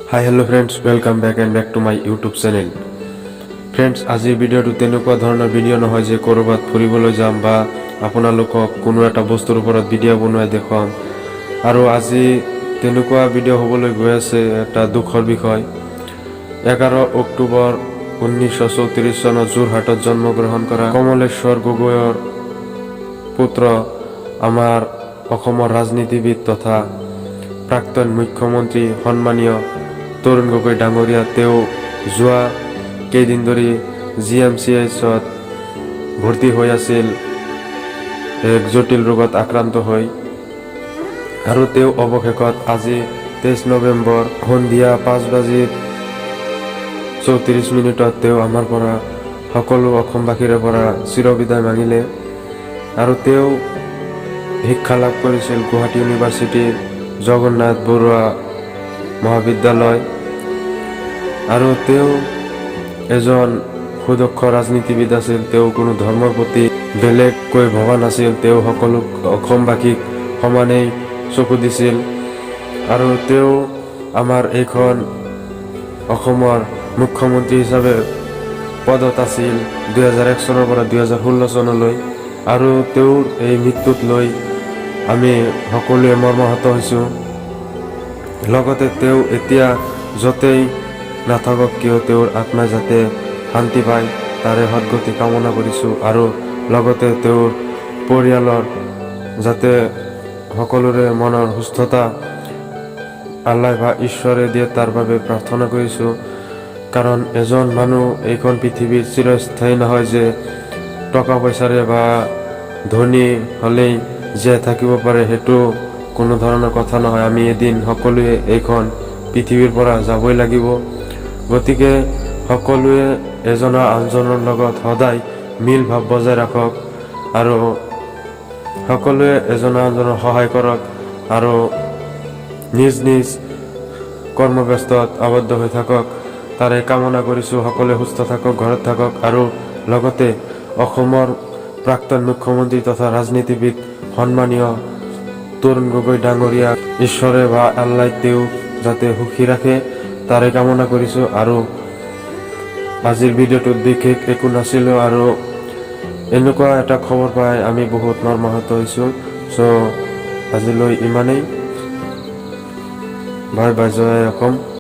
Hi, hello friends, welcome back to my YouTube channel. Friends, আজিৰ ভিডিঅ'টো তেনেকুৱা ধৰণৰ ভিডিঅ' নহয় যে ক'ৰবাত ফুৰিবলৈ যাম বা আপোনালোকক কোনো এটা বস্তুৰ ওপৰত ভিডিঅ' বনাই দেখুৱাম। আৰু আজি তেনেকুৱা ভিডিঅ' হ'বলৈ গৈ আছে এটা দুখৰ বিষয়। 11 অক্টোবৰ 1934 চনত যোৰহাটত জন্মগ্ৰহণ কৰা কমলেশ্বৰ গগৈৰ পুত্ৰ আমাৰ অসমৰ ৰাজনীতিবিদ তথা প্ৰাক্তন মুখ্যমন্ত্ৰী সন্মানীয় তৰুণ গগৈ ডাঙৰীয়া তেওঁ যোৱা কেইদিন ধৰি GMCHত ভৰ্তি হৈ আছিল এক জটিল ৰোগত আক্ৰান্ত হৈ, আৰু তেওঁ অৱশেষত আজি 23 নৱেম্বৰ সন্ধিয়া 5:34 তেওঁ আমাৰ পৰা সকলো অসমবাসীৰে পৰা চিৰবিদায় মাগিলে। আৰু তেওঁ শিক্ষা লাভ কৰিছিল গুৱাহাটী ইউনিভাৰ্চিটিৰ জগন্নাথ বৰুৱা মহাবিদ্যালয়, আৰু তেওঁ এজন সুদক্ষ ৰাজনীতিবিদ আছিল। তেওঁ কোনো ধৰ্মৰ প্ৰতি বেলেগকৈ ভবা নাছিল। তেওঁ সকলো অসমবাসীক সমানেই চকু দিছিল, আৰু তেওঁ আমাৰ এইখন অসমৰ মুখ্যমন্ত্ৰী হিচাপে পদত আছিল 2001 চনৰ পৰা 2016 চনলৈ। আৰু তেওঁৰ এই মৃত্যুত লৈ আমি সকলোৱে মৰ্মাহত হৈছোঁ। লগতে তেওঁ এতিয়া য'তেই নাথাকক কিয় তেওঁৰ আত্মাই যাতে শান্তি পায় তাৰে সদ্গতি কামনা কৰিছোঁ, আৰু লগতে তেওঁৰ পৰিয়ালৰ যাতে সকলোৰে মনৰ সুস্থতা আল্লাহ বা ঈশ্বৰে দিয়ে তাৰ বাবে প্ৰাৰ্থনা কৰিছোঁ। কাৰণ এজন মানুহ এইখন পৃথিৱীত চিৰস্থায়ী নহয় যে টকা পইচাৰে বা ধনী হ'লেই জীয়াই থাকিব পাৰে, সেইটো কোনো ধৰণৰ কথা নহয়। আমি এদিন সকলোৱে এইখন পৃথিৱীৰ পৰা যাবই লাগিব। গতিকে সকলোৱে এজনৰ আনজনৰ লগত সদায় মিল ভাৱ বজাই ৰাখক, আৰু সকলোৱে এজনৰ আনজনৰ সহায় কৰক, আৰু নিজ নিজ কৰ্মব্যস্তত আবদ্ধ হৈ থাকক তাৰে কামনা কৰিছোঁ। সকলোৱে সুস্থ থাকক, ঘৰত থাকক, আৰু লগতে অসমৰ প্ৰাক্তন মুখ্যমন্ত্ৰী তথা ৰাজনীতিবিদ সন্মানীয় তৰুণ গগৈ ডাঙৰীয়া ঈশ্বৰে বা আল্লাহ তেওঁক যাতে সুখী ৰাখে তাৰে কামনা কৰিছোঁ। আৰু আজিৰ ভিডিঅ'টোত বিশেষ একো নাছিলোঁ, আৰু এনেকুৱা এটা খবৰ পাই আমি বহুত মৰ্মাহত হৈছোঁ। চ' আজিলৈ ইমানেই। বাই বাই, জয় অসম।